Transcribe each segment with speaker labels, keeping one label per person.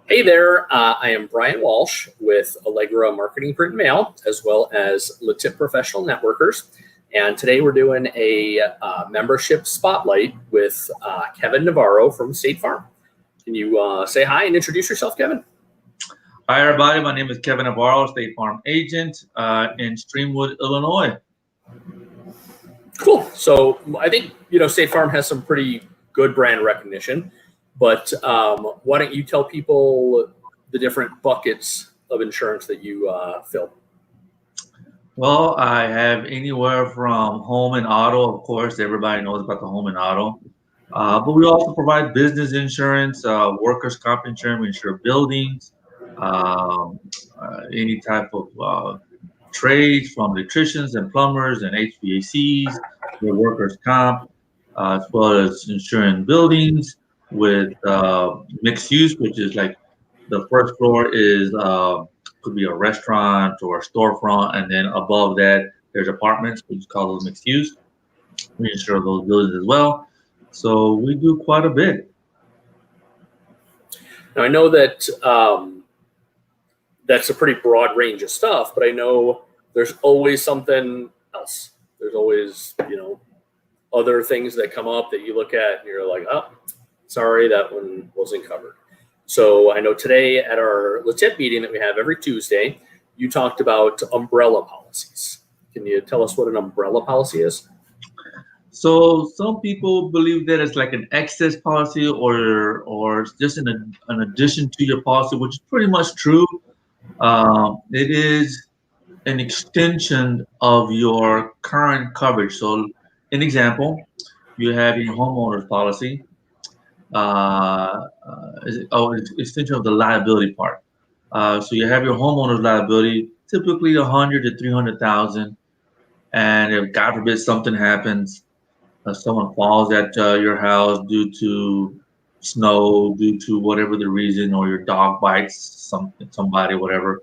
Speaker 1: Hey there, I am Brian Walsh with Allegra Marketing Print and Mail, as well as Latip Professional Networkers. And today we're doing a membership spotlight with Kevin Navarro from State Farm. Can you say hi and introduce yourself, Kevin?
Speaker 2: Hi, everybody. My name is Kevin Navarro, State Farm agent in Streamwood, Illinois.
Speaker 1: Cool. So I think, State Farm has some pretty good brand recognition. But why don't you tell people the different buckets of insurance that you fill?
Speaker 2: Well, I have anywhere from home and auto. Of course, everybody knows about the home and auto. But we also provide business insurance, workers' comp insurance. We insure buildings, any type of trades from electricians and plumbers and HVACs, the workers' comp, as well as insuring buildings with mixed use, which is like the first floor is could be a restaurant or a storefront, and then above that there's apartments, which is called mixed use. We insure those buildings as well, so we do quite a bit.
Speaker 1: Now I know that that's a pretty broad range of stuff, but I know there's always something else. There's always other things that come up that you look at and you're like, oh, sorry, that one wasn't covered. So I know today at our Latip meeting that we have every Tuesday, you talked about umbrella policies. Can you tell us what an umbrella policy is?
Speaker 2: So some people believe that it's like an excess policy or just an addition to your policy, which is pretty much true. It is an extension of your current coverage. So an example, you have your homeowner's policy. Extension of the liability part. So you have your homeowner's liability, typically 100 to 300,000, and if God forbid something happens, someone falls at your house due to snow, due to whatever the reason, or your dog bites somebody, whatever,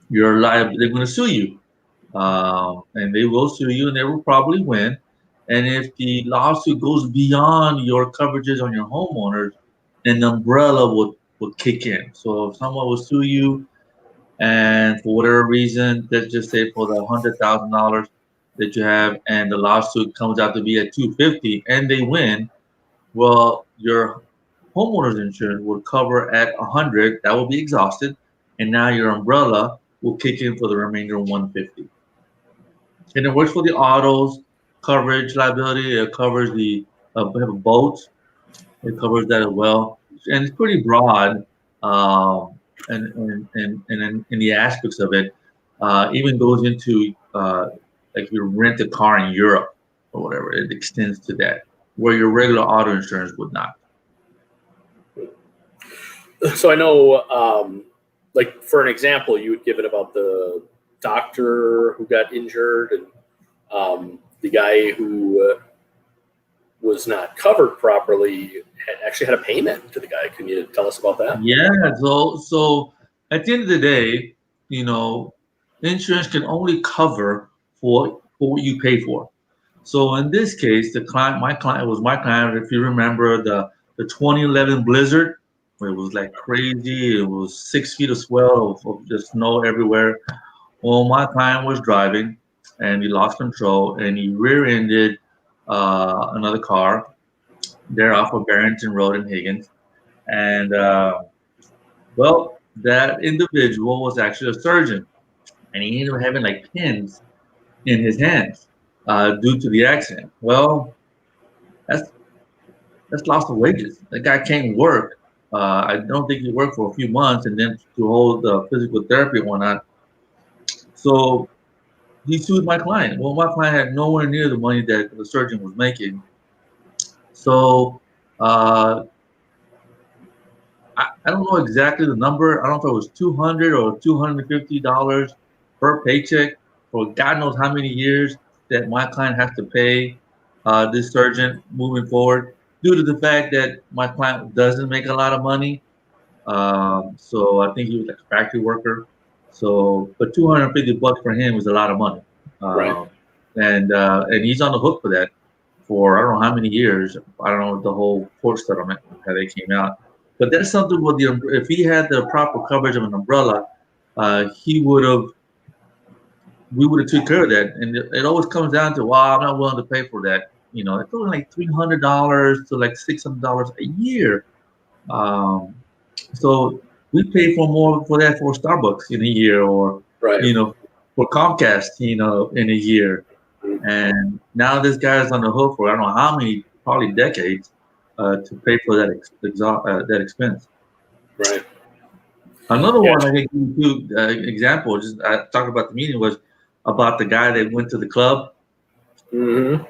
Speaker 2: you're liable. They're going to sue you, and they will sue you, and they will probably win. And if the lawsuit goes beyond your coverages on your homeowners, an umbrella would kick in. So if someone will sue you, and for whatever reason, let's just say for the $100,000 that you have, and the lawsuit comes out to be at $250,000, and they win, well, your homeowners insurance would cover at $100,000. That will be exhausted, and now your umbrella will kick in for the remainder of $150,000. And it works for the autos. Coverage liability, it covers we have a boat, it covers that as well, and it's pretty broad, and in the aspects of it, even goes into like you rent a car in Europe or whatever, it extends to that, where your regular auto insurance would not.
Speaker 1: So I know, like for an example, you had given about the doctor who got injured and the guy who was not covered properly actually had a payment to the guy. Can you tell us about that?
Speaker 2: Yeah. So at the end of the day, insurance can only cover for what you pay for. So in this case, my client. If you remember the 2011 blizzard, where it was like crazy. It was 6 feet of swell of just snow everywhere. Well, my client was driving, and he lost control, and he rear-ended another car there off of Barrington Road in Higgins. And well, that individual was actually a surgeon, and he ended up having like pins in his hands due to the accident. Well, that's loss of wages. That guy can't work. I don't think he worked for a few months, and then to hold physical therapy and whatnot. So he sued my client. Well, my client had nowhere near the money that the surgeon was making. So I don't know exactly the number. I don't know if it was $200 or $250 per paycheck for God knows how many years that my client has to pay this surgeon moving forward, due to the fact that my client doesn't make a lot of money. So I think he was like a factory worker. So, but $250 for him was a lot of money.
Speaker 1: Right.
Speaker 2: And he's on the hook for that for I don't know how many years. I don't know the whole court settlement how they came out. But that's something with the if he had the proper coverage of an umbrella, he would have we would have took care of that. And it always comes down to, well, I'm not willing to pay for that. You know, it's only like $300 to like $600 a year. Um, so we pay for more for that for Starbucks in a year, or
Speaker 1: Right.
Speaker 2: you know, for Comcast, you know, in a year. And now this guy's on the hook for I don't know how many, probably decades, to pay for that expense.
Speaker 1: Right.
Speaker 2: Another
Speaker 1: Yeah.
Speaker 2: one I think you example, just I talked about the meeting was about the guy that went to the club.
Speaker 1: Mm-hmm.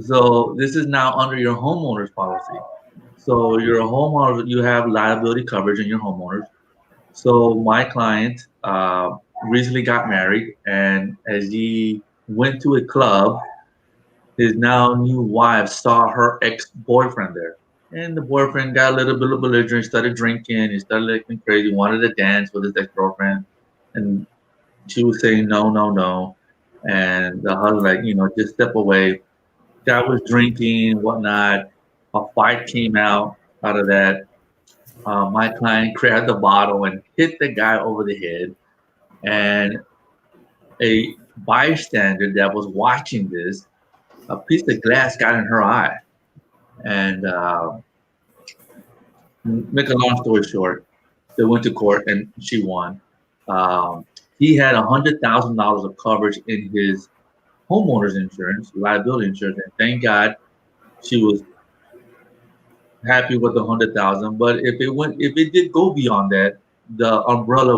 Speaker 2: So this is now under your homeowner's policy. So your homeowner, you have liability coverage in your homeowners. So my client recently got married, and as he went to a club, his now new wife saw her ex-boyfriend there. And the boyfriend got a little bit belligerent, started drinking, he started acting crazy, wanted to dance with his ex-girlfriend. And she was saying, no, no, no. And the husband, like, you know, just step away. Guy was drinking, whatnot. A fight came out of that. My client grabbed the bottle and hit the guy over the head. And a bystander that was watching this, a piece of glass got in her eye. And make a long story short, they went to court and she won. Um, he had $100,000 of coverage in his homeowner's insurance, liability insurance, and thank God she was happy with the 100,000. But if it did go beyond that, the umbrella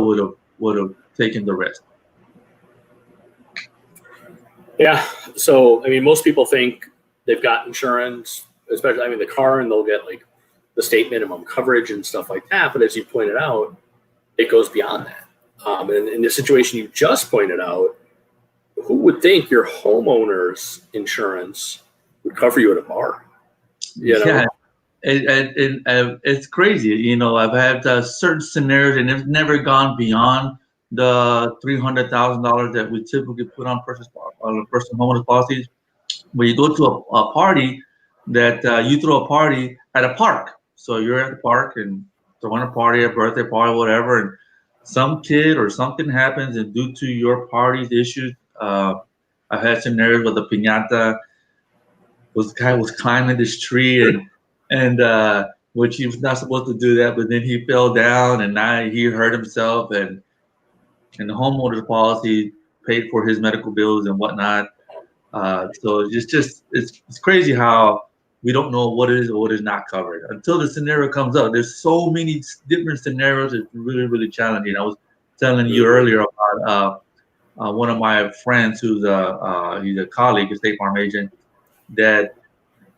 Speaker 2: would have taken the rest.
Speaker 1: Yeah. So, I mean, most people think they've got insurance, especially, I mean, the car, and they'll get like the state minimum coverage and stuff like that. But as you pointed out, it goes beyond that. And in the situation you just pointed out, who would think your homeowner's insurance would cover you at a bar? You know?
Speaker 2: Yeah, it's crazy. You know, I've had certain scenarios, and it's never gone beyond the $300,000 that we typically put on personal homeowners policies. When you go to a party, that you throw a party at a park. So you're at the park and throwing a party, a birthday party, whatever, and some kid or something happens, and due to your party's issues, I've had scenarios where the piñata guy was climbing this tree, and which he was not supposed to do that, but then he fell down and now he hurt himself, and the homeowner's policy paid for his medical bills and whatnot. So it's crazy how we don't know what is or what is not covered until the scenario comes up. There's so many different scenarios. It's really, really challenging. I was telling you earlier about one of my friends who's he's a colleague, a State Farm agent, that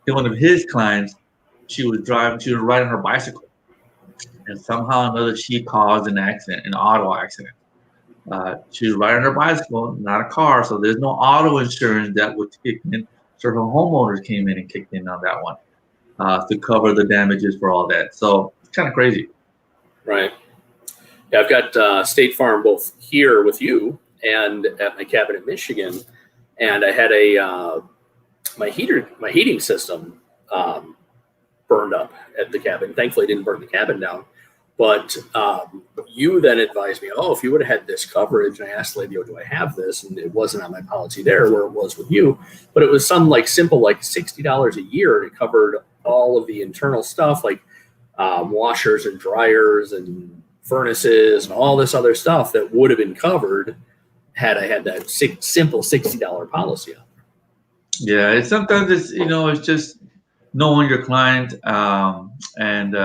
Speaker 2: one of his clients, she was riding her bicycle, and somehow or another she caused an accident, an auto accident. She was riding her bicycle, not a car, so there's no auto insurance that would kick in. So her homeowners came in and kicked in on that one to cover the damages for all that. So it's kind of crazy.
Speaker 1: Right. Yeah, I've got State Farm both here with you and at my cabin in Michigan, and I had my heating system burned up at the cabin. Thankfully, I didn't burn the cabin down. But you then advised me, oh, if you would have had this coverage, and I asked the lady, oh, do I have this? And it wasn't on my policy there where it was with you, but it was some like simple, like $60 a year, and it covered all of the internal stuff, like washers and dryers and furnaces and all this other stuff that would have been covered had I had that simple $60 policy on there.
Speaker 2: Yeah, sometimes it's just knowing your client and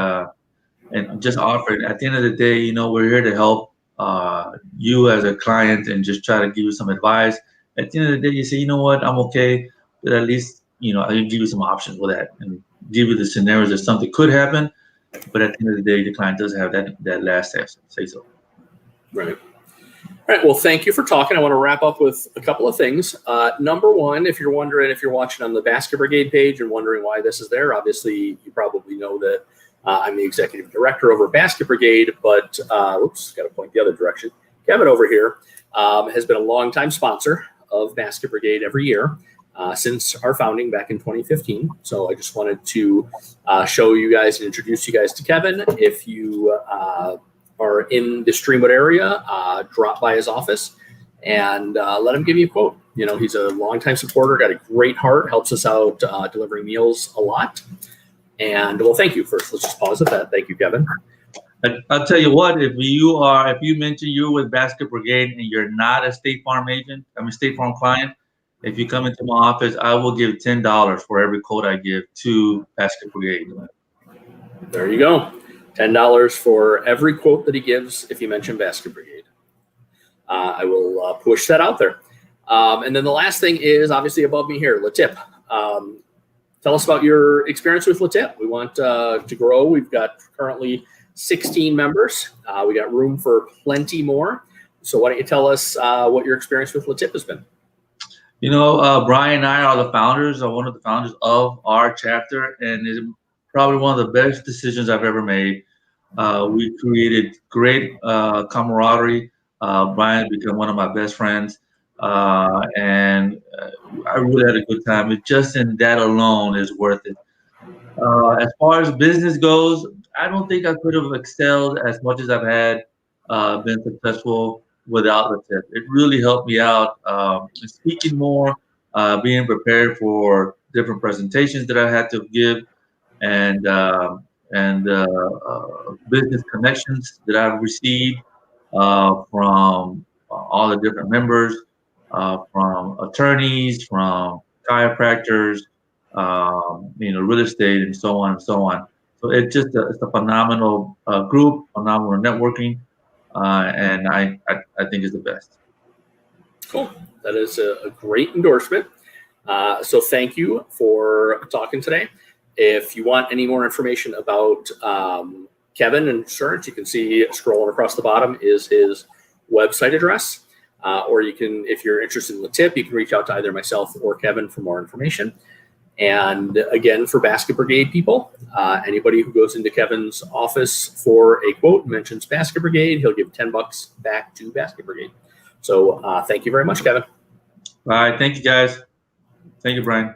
Speaker 2: just offering. At the end of the day, we're here to help you as a client and just try to give you some advice. At the end of the day, you say, you know what, I'm okay, but at least I can give you some options with that and give you the scenarios that something could happen. But at the end of the day, the client does have that last say so.
Speaker 1: Right. All right. Well, thank you for talking. I want to wrap up with a couple of things. Number one, if you're watching on the Basket Brigade page and wondering why this is there, obviously you probably know that I'm the executive director over Basket Brigade, but got to point the other direction. Kevin over here has been a longtime sponsor of Basket Brigade every year. since our founding back in 2015. So I just wanted to show you guys and introduce you guys to Kevin. If you are in the Streamwood area, drop by his office and let him give you a quote. You know, he's a longtime supporter, got a great heart, helps us out delivering meals a lot. And well, thank you first. Let's just pause at that. Thank you, Kevin.
Speaker 2: I'll tell you what, if you mention you're with Basket Brigade and you're not a State Farm State Farm client, if you come into my office, I will give $10 for every quote I give to Basket Brigade.
Speaker 1: There you go. $10 for every quote that he gives if you mention Basket Brigade. I will push that out there. And then the last thing is obviously above me here, LaTip. Tell us about your experience with LaTip. We want to grow. We've got currently 16 members. We got room for plenty more. So why don't you tell us what your experience with LaTip has been?
Speaker 2: You know, Brian and I are one of the founders of our chapter, and it's probably one of the best decisions I've ever made. We created great camaraderie. Brian became one of my best friends, and I really had a good time. It just in that alone is worth it. As far as business goes, I don't think I could have excelled as much as I've had, been successful without the tip. It really helped me out, speaking more, being prepared for different presentations that I had to give, and business connections that I've received from all the different members, from attorneys, from chiropractors, real estate, and so on and so on. So it's a phenomenal group, phenomenal networking, and I think it's the best.
Speaker 1: Cool. That is a great endorsement. So thank you for talking today. If you want any more information about Kevin Insurance, you can see scrolling across the bottom is his website address. Or you can, if you're interested in the tip, you can reach out to either myself or Kevin for more information. And again, for Basket Brigade people, anybody who goes into Kevin's office for a quote mentions Basket Brigade, he'll give $10 back to Basket Brigade. So thank you very much, Kevin.
Speaker 2: All right. Thank you, guys. Thank you, Brian.